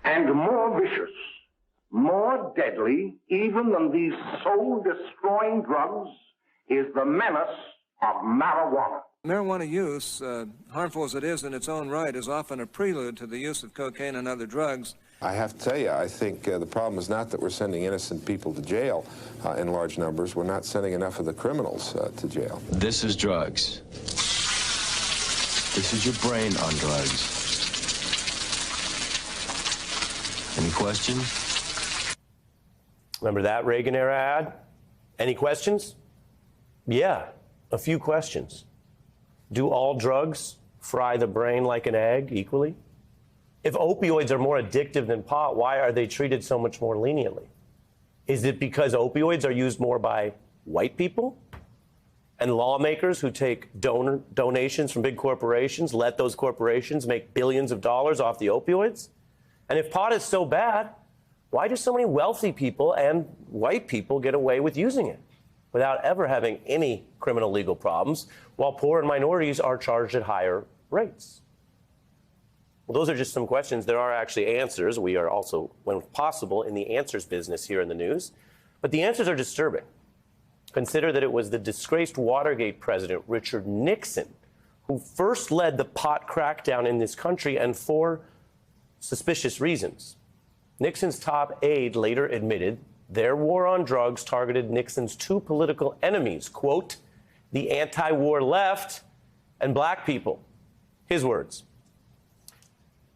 and more vicious, more deadly even than these soul-destroying drugs is the menace of marijuana. Marijuana use, harmful as it is in its own right, is often a prelude to the use of cocaine and other drugs. I have to tell you, I think the problem is not that we're sending innocent people to jail in large numbers. We're not sending enough of the criminals to jail. This is drugs. This is your brain on drugs. Any questions? Remember that Reagan-era ad? Any questions? Yeah, a few questions. Do all drugs fry the brain like an egg equally? If opioids are more addictive than pot, why are they treated so much more leniently? Is it because opioids are used more by white people? And lawmakers who take donations from big corporations let those corporations make billions of dollars off the opioids? And if pot is so bad, why do so many wealthy people and white people get away with using it without ever having any criminal legal problems, while poor and minorities are charged at higher rates? Well, those are just some questions. There are actually answers. We are also, when possible, in the answers business here in the news. But the answers are disturbing. Consider that it was the disgraced Watergate president, Richard Nixon, who first led the pot crackdown in this country, and for suspicious reasons. Nixon's top aide later admitted their war on drugs targeted Nixon's two political enemies, quote, the anti-war left and black people. His words.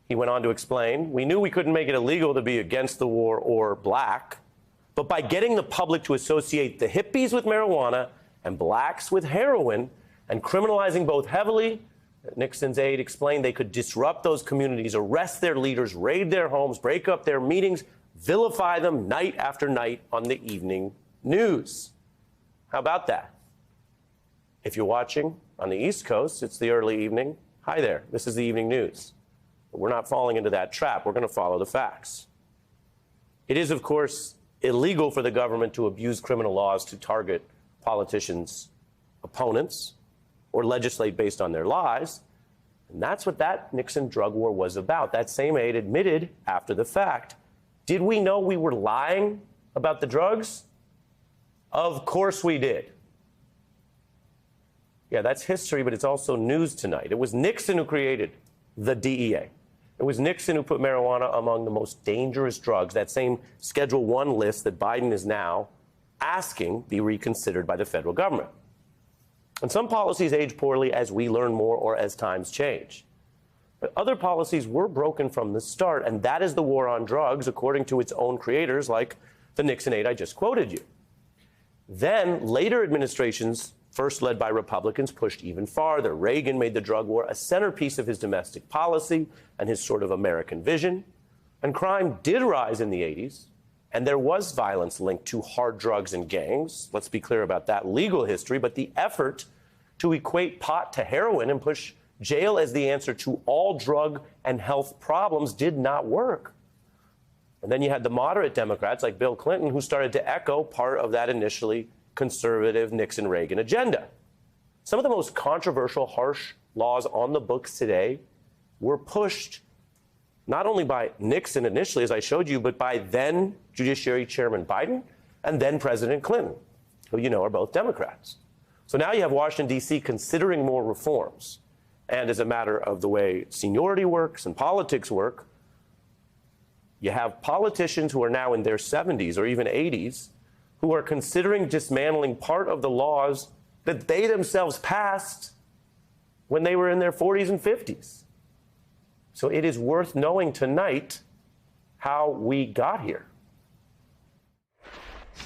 He went on to explain, we knew we couldn't make it illegal to be against the war or black, but by getting the public to associate the hippies with marijuana and blacks with heroin and criminalizing both heavily, Nixon's aide explained they could disrupt those communities, arrest their leaders, raid their homes, break up their meetings, vilify them night after night on the evening news. How about that? If you're watching on the East Coast, it's the early evening. Hi there, this is the evening news. But we're not falling into that trap. We're going to follow the facts. It is, of course, illegal for the government to abuse criminal laws to target politicians' opponents or legislate based on their lies. And that's what that Nixon drug war was about. That same aide admitted after the fact. Did we know we were lying about the drugs? Of course we did. Yeah, that's history, but it's also news tonight. It was Nixon who created the DEA. It was Nixon who put marijuana among the most dangerous drugs, that same Schedule I list that Biden is now asking be reconsidered by the federal government. And some policies age poorly as we learn more or as times change. But other policies were broken from the start, and that is the war on drugs, according to its own creators, like the Nixon aide I just quoted you. Then later administrations, first led by Republicans, pushed even farther. Reagan made the drug war a centerpiece of his domestic policy and his sort of American vision. And crime did rise in the 80s, and there was violence linked to hard drugs and gangs. Let's be clear about that legal history. But the effort to equate pot to heroin and push jail as the answer to all drug and health problems did not work. And then you had the moderate Democrats like Bill Clinton who started to echo part of that initially conservative Nixon-Reagan agenda. Some of the most controversial, harsh laws on the books today were pushed not only by Nixon initially, as I showed you, but by then Judiciary Chairman Biden and then President Clinton, who you know are both Democrats. So now you have Washington, D.C. considering more reforms. And as a matter of the way seniority works and politics work, you have politicians who are now in their 70s or even 80s who are considering dismantling part of the laws that they themselves passed when they were in their 40s and 50s. So it is worth knowing tonight how we got here.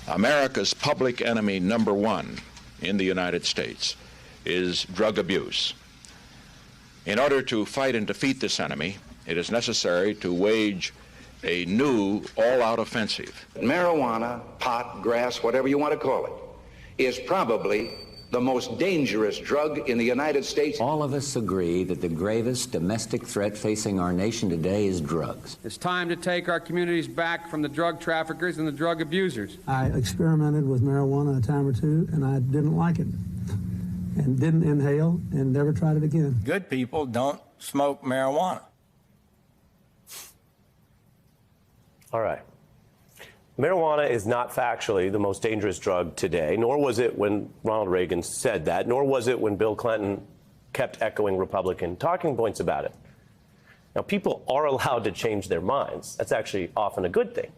America's public enemy number one in the United States is drug abuse. In order to fight and defeat this enemy, it is necessary to wage a new all-out offensive. Marijuana, pot, grass, whatever you want to call it, is probably the most dangerous drug in the United States. All of us agree that the gravest domestic threat facing our nation today is drugs. It's time to take our communities back from the drug traffickers and the drug abusers. I experimented with marijuana a time or two, and I didn't like it, and didn't inhale, and never tried it again. Good people don't smoke marijuana. All right. Marijuana is not factually the most dangerous drug today, nor was it when Ronald Reagan said that, nor was it when Bill Clinton kept echoing Republican talking points about it. Now, people are allowed to change their minds. That's actually often a good thing.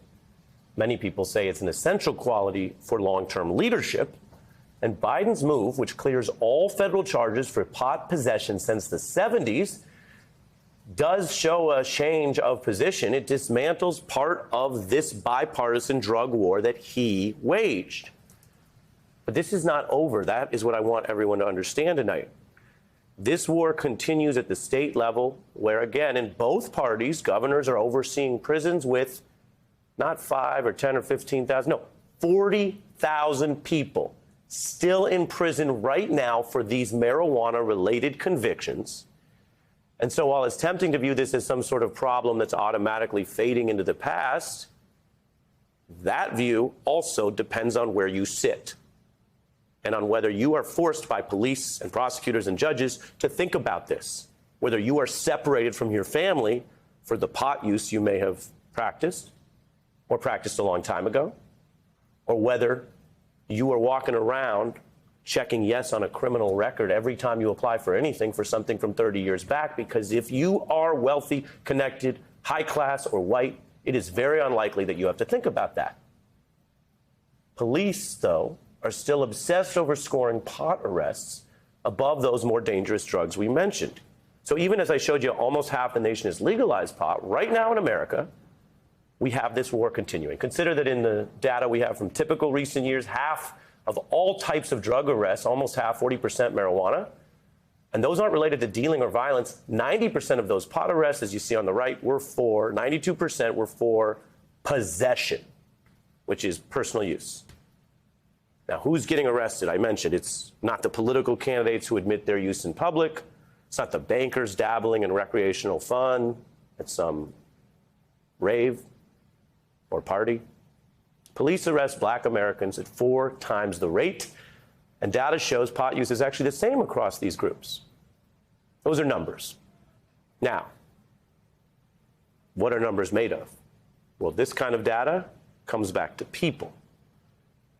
Many people say it's an essential quality for long-term leadership. And Biden's move, which clears all federal charges for pot possession since the 70s, does show a change of position. It dismantles part of this bipartisan drug war that he waged. But this is not over. That is what I want everyone to understand tonight. This war continues at the state level, where, again, in both parties, governors are overseeing prisons with not 5 or 10 or 15,000, no, 40,000 people still in prison right now for these marijuana-related convictions. And so while it's tempting to view this as some sort of problem that's automatically fading into the past, that view also depends on where you sit and on whether you are forced by police and prosecutors and judges to think about this, whether you are separated from your family for the pot use you may have practiced or practiced a long time ago, or whether you are walking around checking yes on a criminal record every time you apply for anything for something from 30 years back, because if you are wealthy, connected, high class, or white, it is very unlikely that you have to think about that. Police, though, are still obsessed over scoring pot arrests above those more dangerous drugs we mentioned. So even as I showed you, almost half the nation has legalized pot. Right now in America, we have this war continuing. Consider that in the data we have from typical recent years, half of all types of drug arrests, almost half, 40% marijuana. And those aren't related to dealing or violence. 90% of those pot arrests, as you see on the right, 92% were for possession, which is personal use. Now, who's getting arrested? I mentioned it's not the political candidates who admit their use in public. It's not the bankers dabbling in recreational fun at some rave or party. Police arrest black Americans at 4 times the rate, and data shows pot use is actually the same across these groups. Those are numbers. Now, what are numbers made of? Well, this kind of data comes back to people.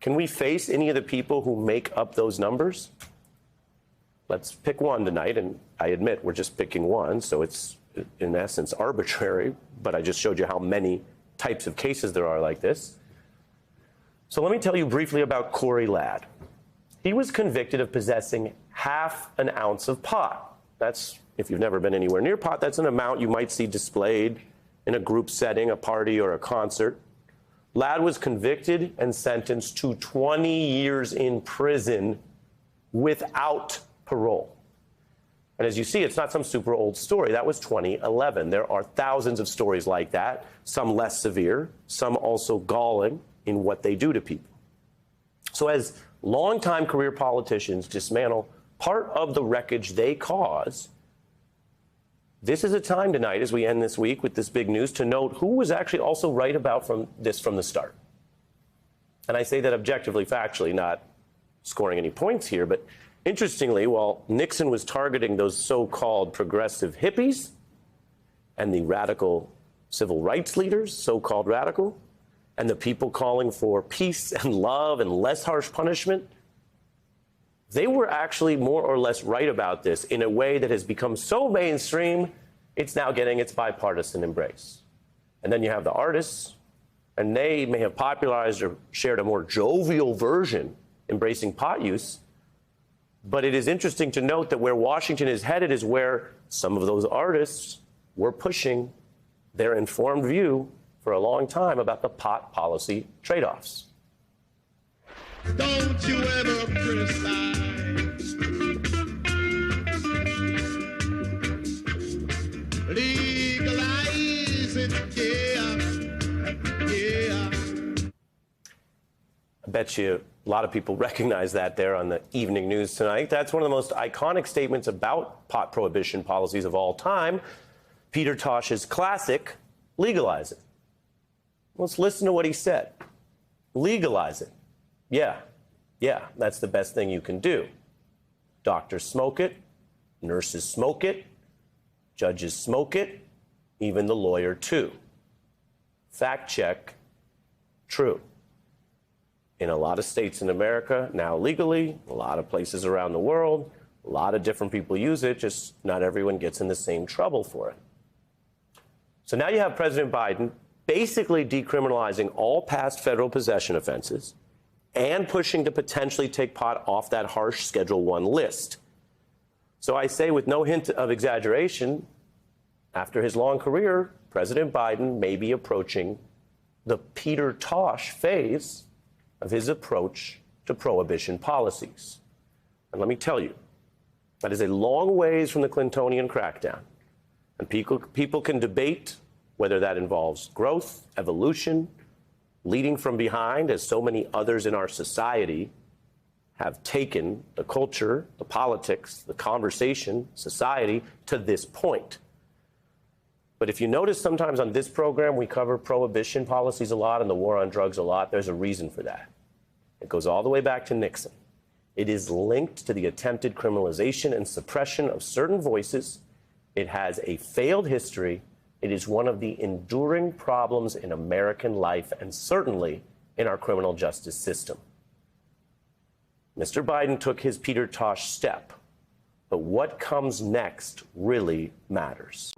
Can we face any of the people who make up those numbers? Let's pick one tonight, and I admit we're just picking one, so it's in essence arbitrary, but I just showed you how many types of cases there are like this. So let me tell you briefly about Corey Ladd. He was convicted of possessing ½ an ounce of pot. That's, if you've never been anywhere near pot, that's an amount you might see displayed in a group setting, a party, or a concert. Ladd was convicted and sentenced to 20 years in prison without parole. And as you see, it's not some super old story. That was 2011. There are thousands of stories like that, some less severe, some also galling in what they do to people. So as longtime career politicians dismantle part of the wreckage they cause, this is a time tonight, as we end this week with this big news, to note who was actually also right about from the start. And I say that objectively, factually, not scoring any points here, but interestingly, while Nixon was targeting those so-called progressive hippies and the radical civil rights leaders, so-called radical, and the people calling for peace and love and less harsh punishment, they were actually more or less right about this in a way that has become so mainstream, it's now getting its bipartisan embrace. And then you have the artists, and they may have popularized or shared a more jovial version embracing pot use. But it is interesting to note that where Washington is headed is where some of those artists were pushing their informed view for a long time about the pot policy trade-offs. Don't you ever criticize. Legalize it, yeah. I bet you a lot of people recognize that there on the evening news tonight. That's one of the most iconic statements about pot prohibition policies of all time. Peter Tosh's classic, legalize it. Let's listen to what he said. Legalize it. Yeah, that's the best thing you can do. Doctors smoke it, nurses smoke it, judges smoke it, even the lawyer too. Fact check, true. In a lot of states in America, now legally, a lot of places around the world, a lot of different people use it, just not everyone gets in the same trouble for it. So now you have President Biden basically decriminalizing all past federal possession offenses and pushing to potentially take pot off that harsh Schedule I list. So I say with no hint of exaggeration, after his long career, President Biden may be approaching the Peter Tosh phase of his approach to prohibition policies. And let me tell you, that is a long ways from the Clintonian crackdown. And people can debate whether that involves growth, evolution, leading from behind, as so many others in our society have taken the culture, the politics, the conversation, society to this point. But if you notice, sometimes on this program, we cover prohibition policies a lot and the war on drugs a lot. There's a reason for that. It goes all the way back to Nixon. It is linked to the attempted criminalization and suppression of certain voices. It has a failed history. It is one of the enduring problems in American life and certainly in our criminal justice system. Mr. Biden took his Peter Tosh step, but what comes next really matters.